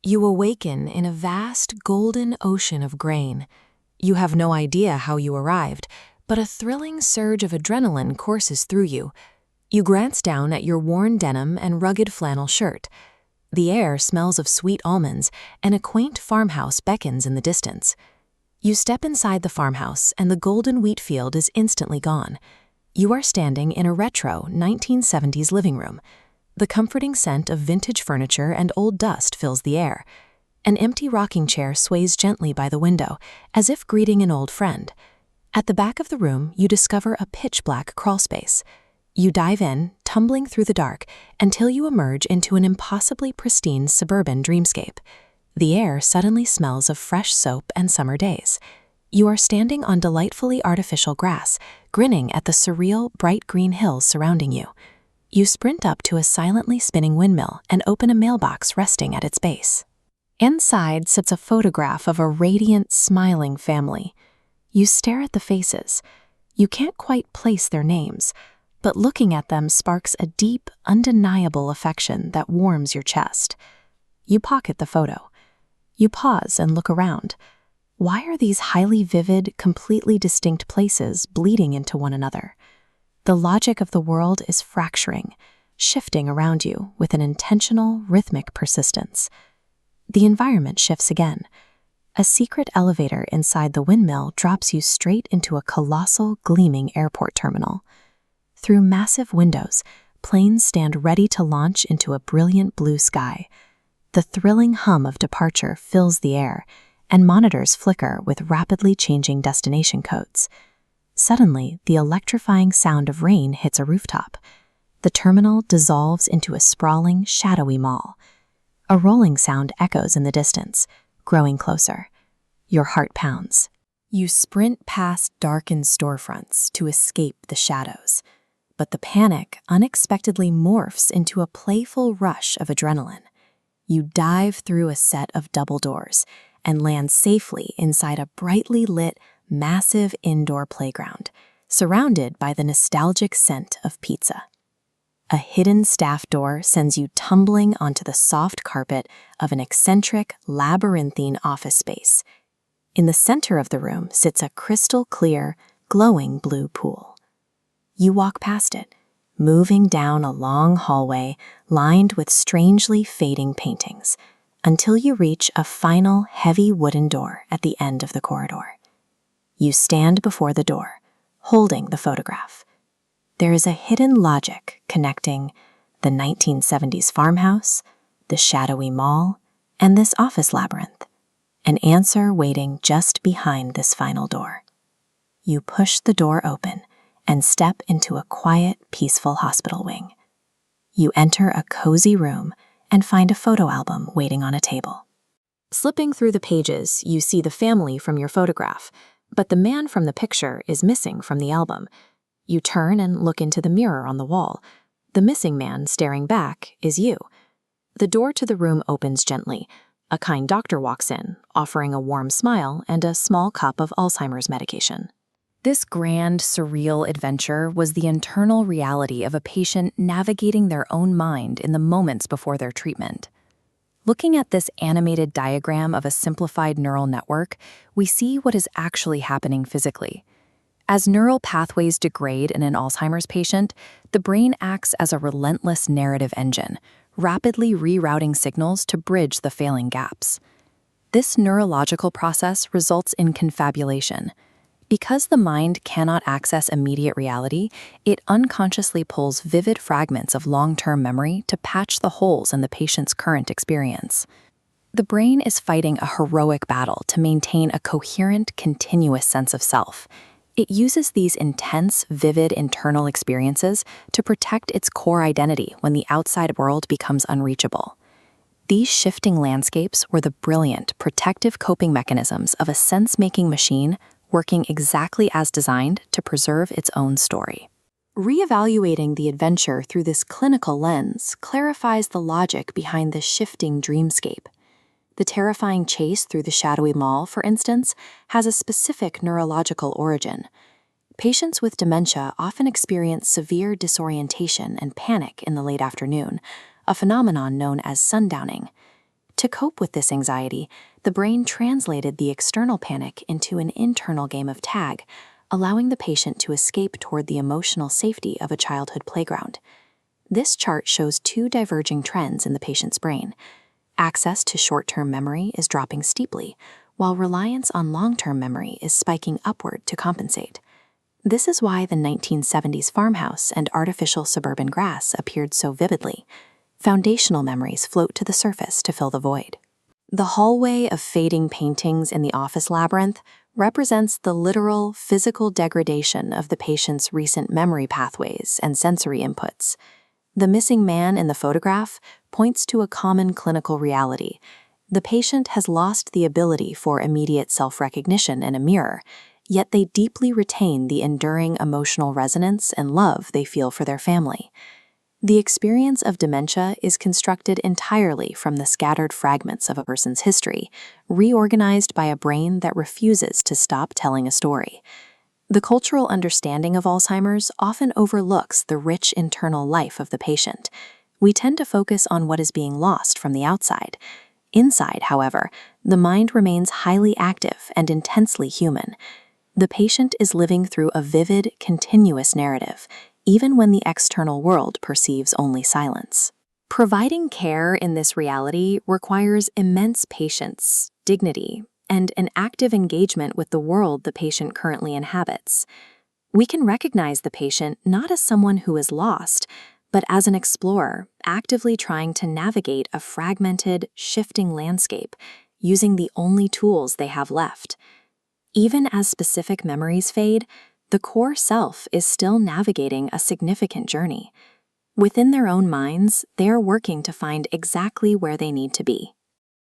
You awaken in a vast golden ocean of grain. You have no idea how you arrived, but a thrilling surge of adrenaline courses through you. You glance down at your worn denim and rugged flannel shirt. The air smells of sweet almonds, and a quaint farmhouse beckons in the distance. You step inside the farmhouse, and the golden wheat field is instantly gone. You are standing in a retro 1970s living room. The comforting scent of vintage furniture and old dust fills the air. An empty rocking chair sways gently by the window, as if greeting an old friend. At the back of the room, you discover a pitch-black crawlspace. You dive in, tumbling through the dark, until you emerge into an impossibly pristine suburban dreamscape. The air suddenly smells of fresh soap and summer days. You are standing on delightfully artificial grass, grinning at the surreal, bright green hills surrounding you. You sprint up to a silently spinning windmill and open a mailbox resting at its base. Inside sits a photograph of a radiant, smiling family. You stare at the faces. You can't quite place their names, but looking at them sparks a deep, undeniable affection that warms your chest. You pocket the photo. You pause and look around. Why are these highly vivid, completely distinct places bleeding into one another? The logic of the world is fracturing, shifting around you with an intentional, rhythmic persistence. The environment shifts again. A secret elevator inside the windmill drops you straight into a colossal, gleaming airport terminal. Through massive windows, planes stand ready to launch into a brilliant blue sky. The thrilling hum of departure fills the air, and monitors flicker with rapidly changing destination codes. Suddenly, the electrifying sound of rain hits a rooftop. The terminal dissolves into a sprawling, shadowy mall. A rolling sound echoes in the distance, growing closer. Your heart pounds. You sprint past darkened storefronts to escape the shadows. But the panic unexpectedly morphs into a playful rush of adrenaline. You dive through a set of double doors and land safely inside a brightly lit, massive indoor playground, surrounded by the nostalgic scent of pizza. A hidden staff door sends you tumbling onto the soft carpet of an eccentric, labyrinthine office space. In the center of the room sits a crystal-clear, glowing blue pool. You walk past it, moving down a long hallway lined with strangely fading paintings, until you reach a final heavy wooden door at the end of the corridor. You stand before the door, holding the photograph. There is a hidden logic connecting the 1970s farmhouse, the shadowy mall, and this office labyrinth, an answer waiting just behind this final door. You push the door open and step into a quiet, peaceful hospital wing. You enter a cozy room and find a photo album waiting on a table. Slipping through the pages, you see the family from your photograph, but the man from the picture is missing from the album. You turn and look into the mirror on the wall. The missing man staring back is you. The door to the room opens gently. A kind doctor walks in, offering a warm smile and a small cup of Alzheimer's medication. This grand, surreal adventure was the internal reality of a patient navigating their own mind in the moments before their treatment. Looking at this animated diagram of a simplified neural network, we see what is actually happening physically. As neural pathways degrade in an Alzheimer's patient, the brain acts as a relentless narrative engine, rapidly rerouting signals to bridge the failing gaps. This neurological process results in confabulation. Because the mind cannot access immediate reality, it unconsciously pulls vivid fragments of long-term memory to patch the holes in the patient's current experience. The brain is fighting a heroic battle to maintain a coherent, continuous sense of self. It uses these intense, vivid internal experiences to protect its core identity when the outside world becomes unreachable. These shifting landscapes were the brilliant, protective coping mechanisms of a sense-making machine working exactly as designed to preserve its own story. Reevaluating the adventure through this clinical lens clarifies the logic behind the shifting dreamscape. The terrifying chase through the shadowy mall, for instance, has a specific neurological origin. Patients with dementia often experience severe disorientation and panic in the late afternoon, a phenomenon known as sundowning. To cope with this anxiety, the brain translated the external panic into an internal game of tag, allowing the patient to escape toward the emotional safety of a childhood playground. This chart shows two diverging trends in the patient's brain. Access to short-term memory is dropping steeply, while reliance on long-term memory is spiking upward to compensate. This is why the 1970s farmhouse and artificial suburban grass appeared so vividly. Foundational memories float to the surface to fill the void. The hallway of fading paintings in the office labyrinth represents the literal, physical degradation of the patient's recent memory pathways and sensory inputs. The missing man in the photograph points to a common clinical reality. The patient has lost the ability for immediate self-recognition in a mirror, yet they deeply retain the enduring emotional resonance and love they feel for their family. The experience of dementia is constructed entirely from the scattered fragments of a person's history, reorganized by a brain that refuses to stop telling a story. The cultural understanding of Alzheimer's often overlooks the rich internal life of the patient. We tend to focus on what is being lost from the outside. Inside, however, the mind remains highly active and intensely human. The patient is living through a vivid, continuous narrative, even when the external world perceives only silence. Providing care in this reality requires immense patience, dignity, and an active engagement with the world the patient currently inhabits. We can recognize the patient not as someone who is lost, but as an explorer actively trying to navigate a fragmented, shifting landscape, using the only tools they have left. Even as specific memories fade, the core self is still navigating a significant journey. Within their own minds, they are working to find exactly where they need to be.